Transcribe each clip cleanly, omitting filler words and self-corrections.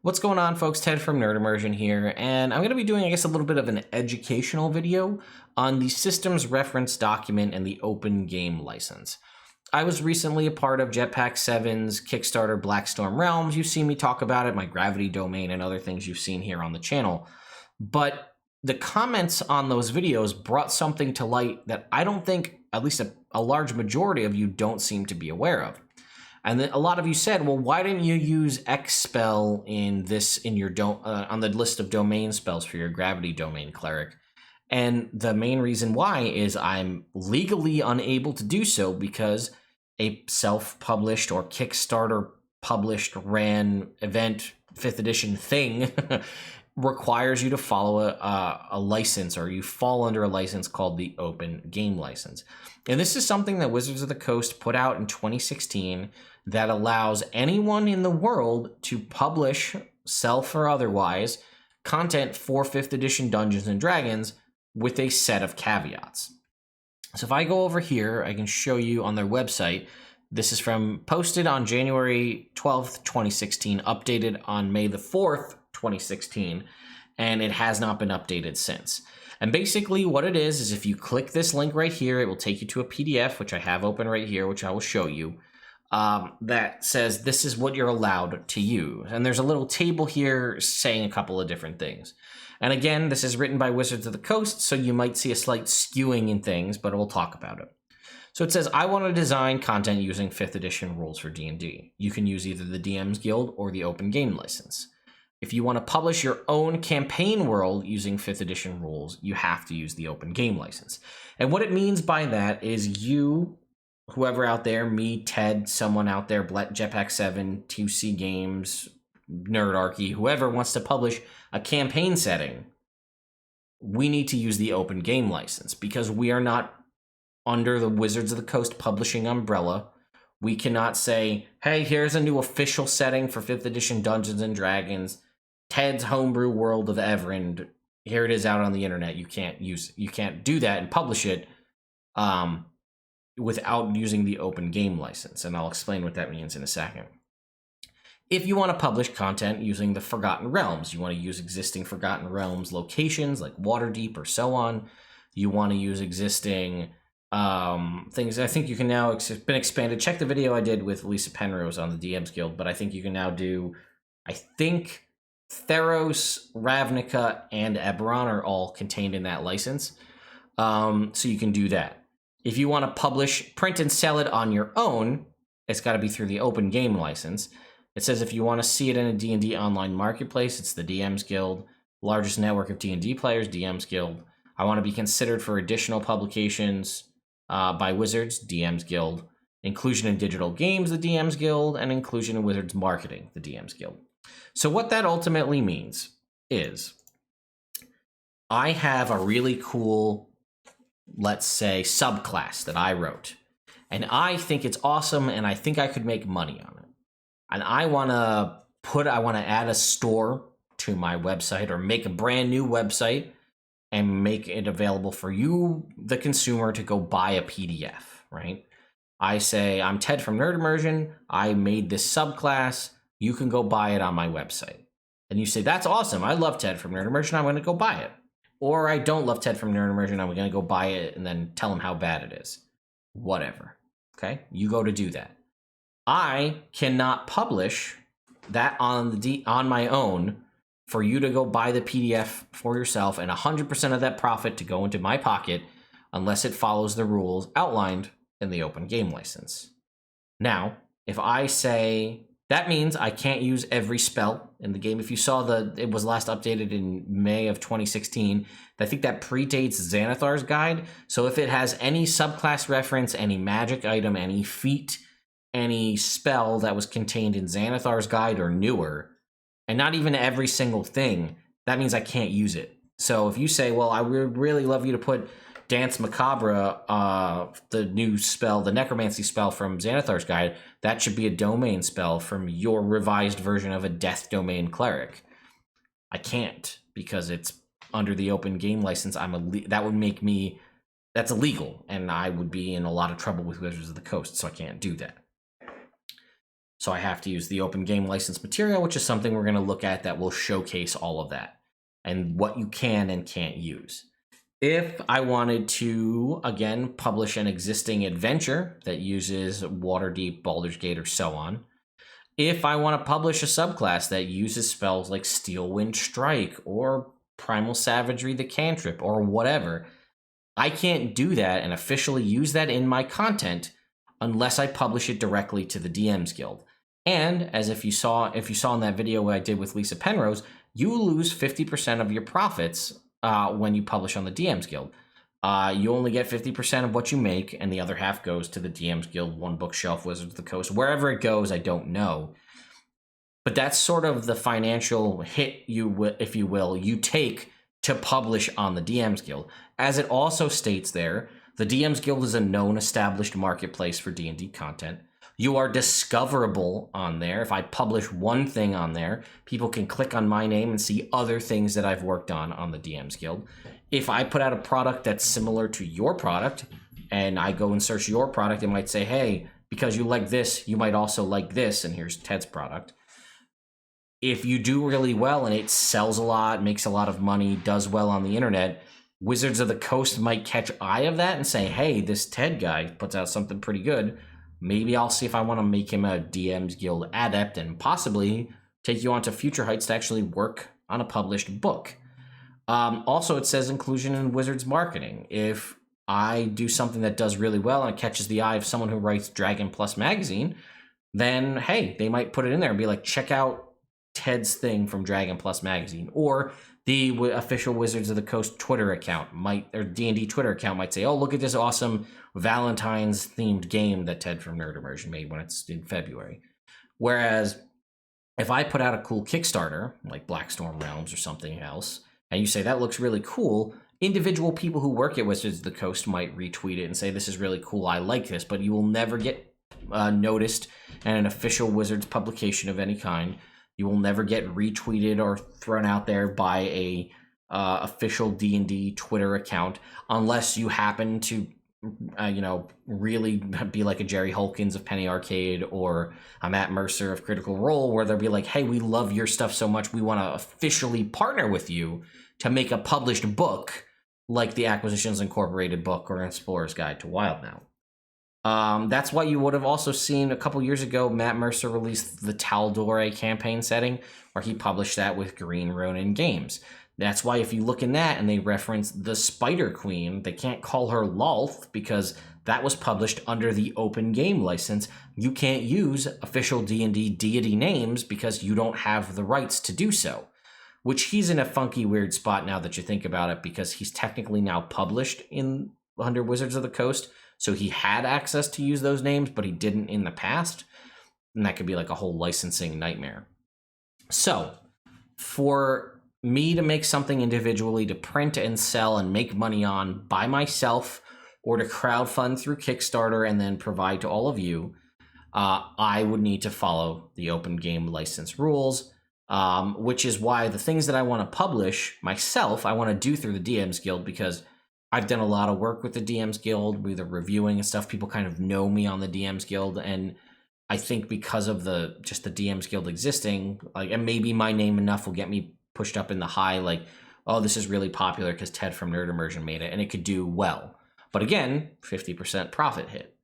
What's going on, folks? Ted from Nerd Immersion here, and I'm going to be doing, I guess, a little bit of an educational video on the systems reference document and the open game license. I was recently a part of Jetpack 7's Kickstarter Blackstorm Realms. You've seen me talk about it, my Gravity domain, and other things you've seen here on the channel. But the comments on those videos brought something to light that I don't think, at least a large majority of you don't seem to be aware of. And then a lot of you said, well, why didn't you use X spell in your on the list of domain spells for your Gravity domain cleric? And the main reason why is I'm legally unable to do so because a self-published or Kickstarter published ran event 5th edition thing requires you to follow a license, or you fall under a license called the Open Game License. And this is something that Wizards of the Coast put out in 2016 that allows anyone in the world to publish, self or otherwise, content for 5th edition Dungeons and Dragons with a set of caveats. So if I go over here, I can show you on their website. This is posted on January 12th, 2016, updated on May the 4th, 2016, and it has not been updated since. And basically what it is if you click this link right here, it will take you to a PDF, which I have open right here, which I will show you, that says this is what you're allowed to use. And there's a little table here saying a couple of different things. And again, this is written by Wizards of the Coast, so you might see a slight skewing in things, but we'll talk about it. So it says, I want to design content using 5th edition rules for D&D. You can use either the DM's Guild or the Open Game License. If you want to publish your own campaign world using 5th edition rules, you have to use the Open Game License. And what it means by that is you, whoever out there, me, Ted, someone out there, Jetpack 7, 2C Games, Nerdarchy, whoever wants to publish a campaign setting, we need to use the Open Game License because we are not under the Wizards of the Coast publishing umbrella. We cannot say, hey, here's a new official setting for 5th edition Dungeons and Dragons, Ted's homebrew world of Everend. Here it is out on the internet. You can't do that and publish it without using the Open Game License, and I'll explain what that means in a second. If you want to publish content using the Forgotten Realms, you want to use existing Forgotten Realms locations like Waterdeep or so on. You want to use existing things. I think you can now, it's been expanded. Check the video I did with Lisa Penrose on the DM's Guild, but I think you can now do, I think Theros, Ravnica, and Eberron are all contained in that license. So you can do that. If you want to publish, print, and sell it on your own, it's got to be through the Open Game License. It says if you want to see it in a D&D online marketplace, it's the DM's Guild. Largest network of D&D players, DM's Guild. I want to be considered for additional publications by Wizards, DM's Guild. Inclusion in digital games, the DM's Guild. And inclusion in Wizards marketing, the DM's Guild. So what that ultimately means is I have a really cool, let's say, subclass that I wrote. And I think it's awesome, and I think I could make money on it. And I want to add a store to my website, or make a brand new website and make it available for you, the consumer, to go buy a PDF, right? I say, I'm Ted from Nerd Immersion. I made this subclass. You can go buy it on my website. And you say, that's awesome. I love Ted from Nerd Immersion. I'm going to go buy it. Or I don't love Ted from Nerd Immersion. I'm going to go buy it and then tell him how bad it is. Whatever. Okay? You go to do that. I cannot publish that on my own for you to go buy the PDF for yourself, and 100% of that profit to go into my pocket unless it follows the rules outlined in the Open Game License. Now, if I say, that means I can't use every spell in the game. If you saw it was last updated in May of 2016. I think that predates Xanathar's guide. So if it has any subclass reference, any magic item, any feat, any spell that was contained in Xanathar's guide or newer, and not even every single thing, that means I can't use it. So if you say, well, I would really love you to put Dance Macabre, the new spell, the necromancy spell from Xanathar's guide, that should be a domain spell from your revised version of a death domain cleric. I can't, because it's under the Open Game License. That would make me, that's illegal, and I would be in a lot of trouble with Wizards of the Coast, so I can't do that. So I have to use the open game license material, which is something we're going to look at that will showcase all of that and what you can and can't use. If I wanted to, again, publish an existing adventure that uses Waterdeep, Baldur's Gate, or so on, if I want to publish a subclass that uses spells like Steel Wind Strike or Primal Savagery the Cantrip or whatever, I can't do that and officially use that in my content unless I publish it directly to the DMs Guild. And as if you saw in that video I did with Lisa Penrose, you lose 50% of your profits when you publish on the DMs Guild. You only get 50% of what you make, and the other half goes to the DMs Guild, One Bookshelf, Wizards of the Coast. Wherever it goes, I don't know. But that's sort of the financial hit, if you will, you take to publish on the DMs Guild. As it also states there, the DMs Guild is a known established marketplace for D&D content. You are discoverable on there. If I publish one thing on there, people can click on my name and see other things that I've worked on the DMs Guild. If I put out a product that's similar to your product and I go and search your product, it might say, hey, because you like this, you might also like this, and here's Ted's product. If you do really well and it sells a lot, makes a lot of money, does well on the internet, Wizards of the Coast might catch eye of that and say, hey, this Ted guy puts out something pretty good. Maybe I'll see if I want to make him a DMs Guild adept and possibly take you on to future heights to actually work on a published book. Also, it says inclusion in Wizards marketing. If I do something that does really well and it catches the eye of someone who writes Dragon Plus magazine, then, hey, they might put it in there and be like, check out Ted's thing from Dragon Plus magazine. Or the official Wizards of the Coast Twitter account or D&D Twitter account might say, oh, look at this awesome Valentine's themed game that Ted from Nerd Immersion made when it's in February. Whereas if I put out a cool Kickstarter like Blackstorm Realms or something else, and you say that looks really cool, individual people who work at Wizards of the Coast might retweet it and say, this is really cool, I like this, but you will never get noticed in an official Wizards publication of any kind. You will never get retweeted or thrown out there by a official D&D Twitter account unless you happen to, really be like a Jerry Holkins of Penny Arcade or a Matt Mercer of Critical Role, where they'll be like, hey, we love your stuff so much, we want to officially partner with you to make a published book like the Acquisitions Incorporated book or Explorer's Guide to Wildmount. That's why you would have also seen a couple years ago, Matt Mercer released the Taldore campaign setting, where he published that with Green Ronin Games. That's why if you look in that and they reference the Spider Queen, they can't call her Lolth because that was published under the open game license. You can't use official D&D deity names because you don't have the rights to do so, which he's in a funky, weird spot now that you think about it, because he's technically now published under Wizards of the Coast. So he had access to use those names, but he didn't in the past. And that could be like a whole licensing nightmare. So for me to make something individually to print and sell and make money on by myself, or to crowdfund through Kickstarter and then provide to all of you, I would need to follow the open game license rules, which is why the things that I want to publish myself, I want to do through the DMs Guild, because I've done a lot of work with the DMs Guild, with the reviewing and stuff. People kind of know me on the DMs Guild, and I think because of the DMs Guild existing, and maybe my name enough will get me pushed up in the high, like, oh, this is really popular because Ted from Nerd Immersion made it, and it could do well. But again, 50% profit hit.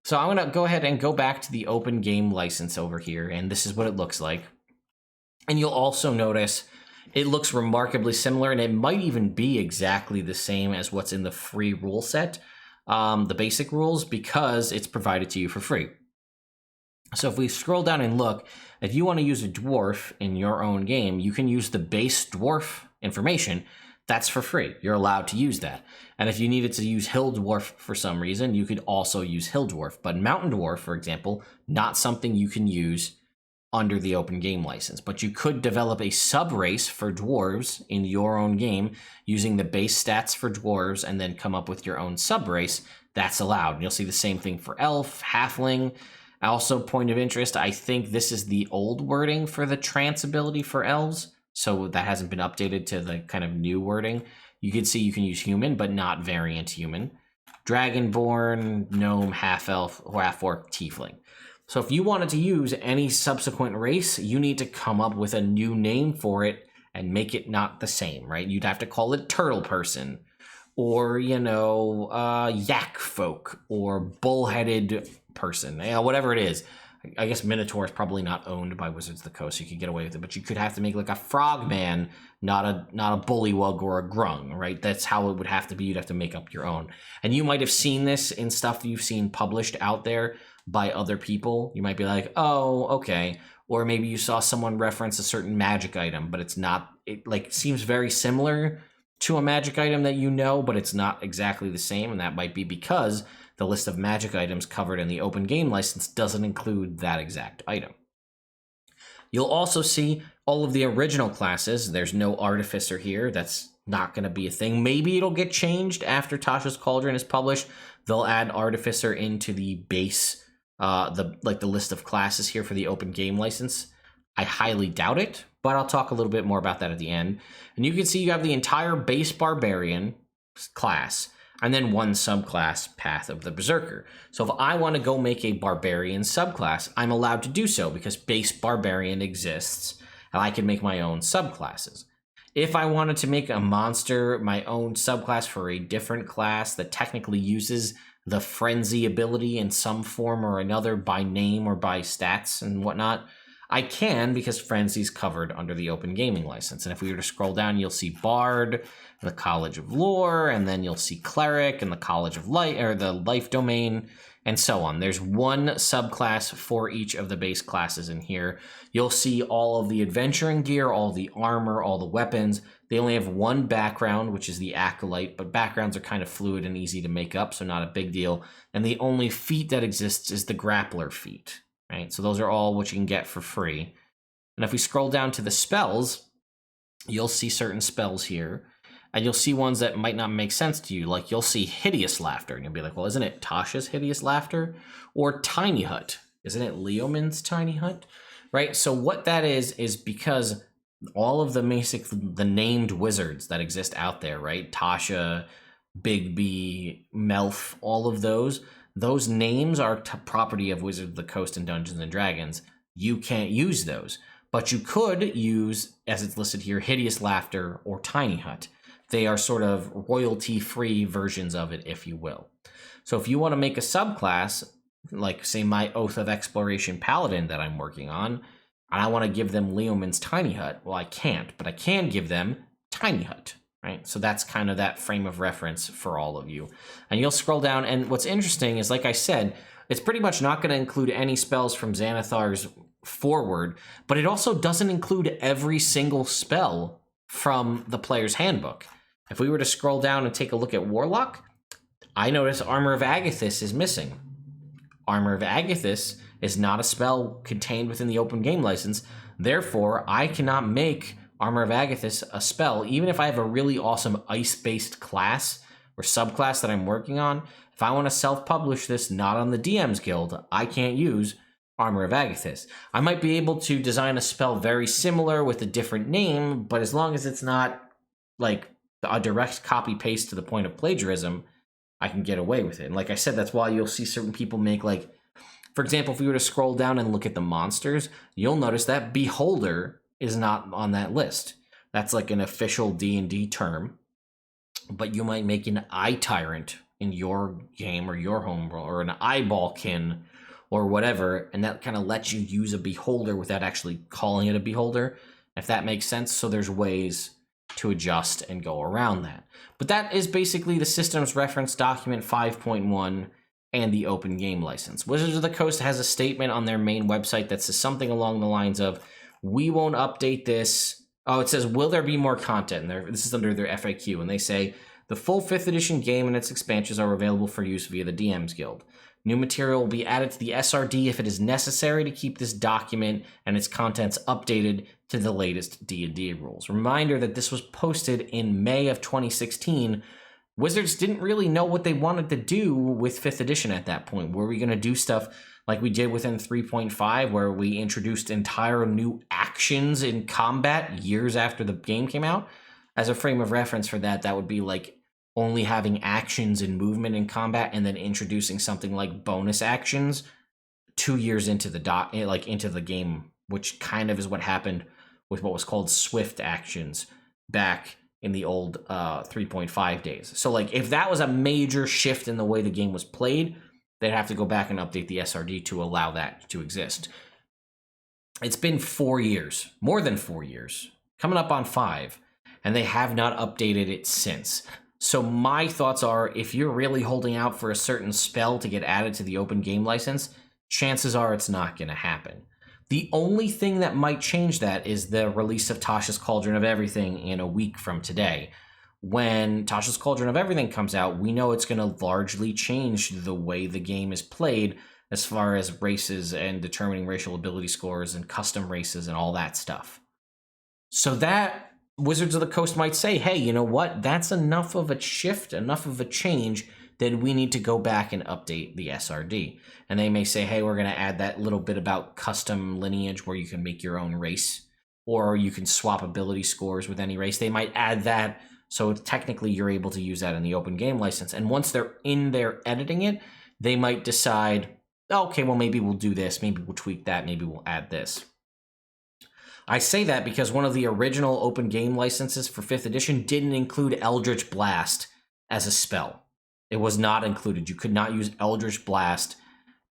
So I'm going to go ahead and go back to the open game license over here, and this is what it looks like. And you'll also notice it looks remarkably similar, and it might even be exactly the same as what's in the free rule set, the basic rules, because it's provided to you for free. So if we scroll down and look, if you want to use a dwarf in your own game, you can use the base dwarf information. That's for free. You're allowed to use that. And if you needed to use hill dwarf for some reason, you could also use hill dwarf. But mountain dwarf, for example, not something you can use under the open game license. But you could develop a sub-race for dwarves in your own game using the base stats for dwarves and then come up with your own sub-race. That's allowed. And you'll see the same thing for elf, halfling. Also, point of interest, I think this is the old wording for the trance ability for elves, so that hasn't been updated to the kind of new wording. You can see you can use human, but not variant human. Dragonborn, gnome, half-elf, half-orc, tiefling. So if you wanted to use any subsequent race, you need to come up with a new name for it and make it not the same, right? You'd have to call it Turtle Person, or, Yak Folk, or Bullheaded Person, whatever it is. I guess Minotaur is probably not owned by Wizards of the Coast, so you could get away with it, but you could have to make like a Frogman, not a Bullywug or a Grung, right? That's how it would have to be. You'd have to make up your own. And you might have seen this in stuff you've seen published out there by other people. You might be like, oh, okay. Or maybe you saw someone reference a certain magic item, but it's not, it like seems very similar to a magic item that you know, but it's not exactly the same. And that might be because the list of magic items covered in the open game license doesn't include that exact item. You'll also see all of the original classes. There's no Artificer here. That's not going to be a thing. Maybe it'll get changed after Tasha's Cauldron is published. They'll add Artificer into the base, the list of classes here for the open game license. I highly doubt it, but I'll talk a little bit more about that at the end. And you can see you have the entire base Barbarian class, and then one subclass, Path of the Berserker. So if I want to go make a Barbarian subclass, I'm allowed to do so because base Barbarian exists, and I can make my own subclasses. If I wanted to make a monster, my own subclass for a different class that technically uses the Frenzy ability in some form or another by name or by stats and whatnot, I can, because Frenzy's covered under the open gaming license. And if we were to scroll down, you'll see Bard, the College of Lore, and then you'll see Cleric and the College of Light, or the Life Domain, and so on. There's one subclass for each of the base classes in here. You'll see all of the adventuring gear, all the armor, all the weapons. They only have one background, which is the Acolyte, but backgrounds are kind of fluid and easy to make up, so not a big deal. And the only feat that exists is the Grappler feat. Right? So those are all what you can get for free. And if we scroll down to the spells, you'll see certain spells here, and you'll see ones that might not make sense to you. Like you'll see Hideous Laughter, and you'll be like, well, isn't it Tasha's Hideous Laughter? Or Tiny Hut. Isn't it Leomund's Tiny Hut? Right? So what that is because all of the the named wizards that exist out there, right? Tasha, Bigby, Melf, all of those names are property of Wizards of the Coast and Dungeons and Dragons. You can't use those, but you could use, as it's listed here, Hideous Laughter or Tiny Hut. They are sort of royalty-free versions of it, if you will. So if you want to make a subclass, like say my Oath of Exploration Paladin that I'm working on, and I want to give them Leomund's Tiny Hut, well, I can't, but I can give them Tiny Hut. Right? So that's kind of that frame of reference for all of you. And you'll scroll down, and what's interesting is, like I said, it's pretty much not going to include any spells from Xanathar's forward, but it also doesn't include every single spell from the player's handbook. If we were to scroll down and take a look at Warlock, I notice Armor of Agathis is missing. Armor of Agathis is not a spell contained within the open game license. Therefore, I cannot make Armor of Agathis a spell, even if I have a really awesome ice-based class or subclass that I'm working on. If I want to self-publish this not on the DM's Guild, I can't use Armor of Agathis. I might be able to design a spell very similar with a different name, but as long as it's not like a direct copy-paste to the point of plagiarism, I can get away with it. And like I said, that's why you'll see certain people make, like, for example, if we were to scroll down and look at the monsters, you'll notice that Beholder is not on that list. That's like an official D&D term, but you might make an Eye Tyrant in your game or your home world, or an Eyeballkin or whatever, and that kind of lets you use a Beholder without actually calling it a Beholder, if that makes sense. So there's ways to adjust and go around that. But that is basically the Systems Reference Document 5.1 and the Open Game License. Wizards of the Coast has a statement on their main website that says something along the lines of, we won't update this. Oh, it says, will there be more content? And this is under their FAQ. And they say, the full 5th edition game and its expansions are available for use via the DM's Guild. New material will be added to the SRD if it is necessary to keep this document and its contents updated to the latest D&D rules. Reminder that this was posted in May of 2016. Wizards didn't really know what they wanted to do with 5th edition at that point. Were we going to do stuff like we did within 3.5, where we introduced entire new actions in combat years after the game came out? As a frame of reference for that, that would be like only having actions and movement in combat and then introducing something like bonus actions 2 years into the into the game, which kind of is what happened with what was called Swift actions back in the old 3.5 days. So like if that was a major shift in the way the game was played, they'd have to go back and update the SRD to allow that to exist. It's been 4 years, more than 4 years, coming up on 5, and they have not updated it since. So my thoughts are, if you're really holding out for a certain spell to get added to the open game license, chances are it's not going to happen. The only thing that might change that is the release of Tasha's Cauldron of Everything in a week from today. When Tasha's Cauldron of Everything comes out, we know it's going to largely change the way the game is played as far as races and determining racial ability scores and custom races and all that stuff. So that Wizards of the Coast might say, hey, you know what? That's enough of a shift, enough of a change, then we need to go back and update the SRD. And they may say, hey, we're going to add that little bit about custom lineage where you can make your own race, or you can swap ability scores with any race. They might add that, so technically you're able to use that in the open game license. And once they're in there editing it, they might decide, okay, well, maybe we'll do this, maybe we'll tweak that, maybe we'll add this. I say that because one of the original open game licenses for 5th edition didn't include Eldritch Blast as a spell. It was not included. You could not use Eldritch Blast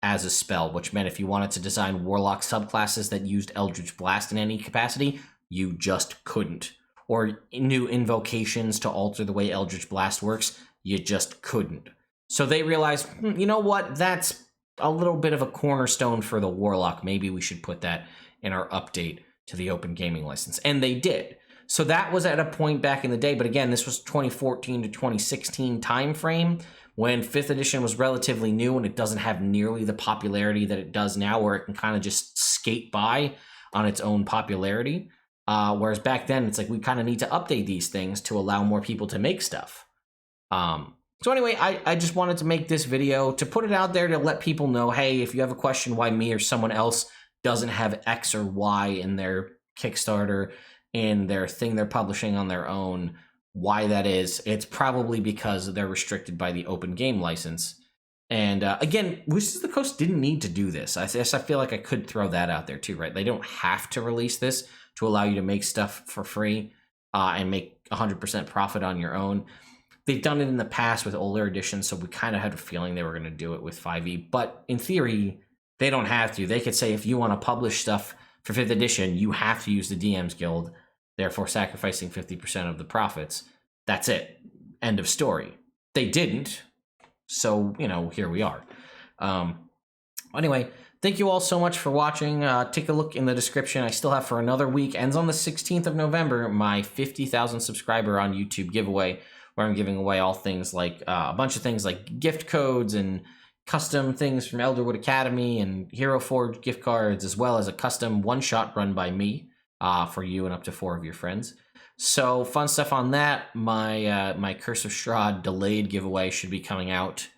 as a spell, which meant if you wanted to design Warlock subclasses that used Eldritch Blast in any capacity, you just couldn't. Or new invocations to alter the way Eldritch Blast works, you just couldn't. So they realized, you know what, that's a little bit of a cornerstone for the Warlock. Maybe we should put that in our update to the open gaming license. And they did. So that was at a point back in the day, but again, this was 2014 to 2016 time frame when 5th edition was relatively new and it doesn't have nearly the popularity that it does now, where it can kind of just skate by on its own popularity. Whereas back then, it's like we kind of need to update these things to allow more people to make stuff. So anyway, I just wanted to make this video to put it out there to let people know, hey, if you have a question why me or someone else doesn't have X or Y in their Kickstarter, in their thing they're publishing on their own, why that is, it's probably because they're restricted by the open game license. And again, Wizards of the Coast didn't need to do this. I feel like I could throw that out there too, right? They don't have to release this to allow you to make stuff for free and make 100% profit on your own. They've done it in the past with older editions, so we kind of had a feeling they were going to do it with 5e. But in theory, they don't have to. They could say, if you want to publish stuff for 5th edition, you have to use the DM's Guild, therefore sacrificing 50% of the profits. That's it. End of story. They didn't. So, you know, here we are. Anyway, thank you all so much for watching. Take a look in the description. I still have for another week, ends on the 16th of November, my 50,000 subscriber on YouTube giveaway, where I'm giving away all things like a bunch of things like gift codes and custom things from Elderwood Academy and Hero Forge gift cards, as well as a custom one-shot run by me for you and up to 4 of your friends. So fun stuff on that. My Curse of Strahd delayed giveaway should be coming out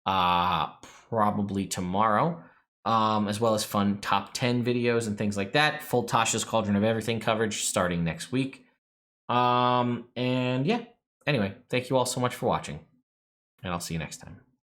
probably tomorrow, as well as fun top 10 videos and things like that. Full Tasha's Cauldron of Everything coverage starting next week. And yeah, anyway, thank you all so much for watching, and I'll see you next time.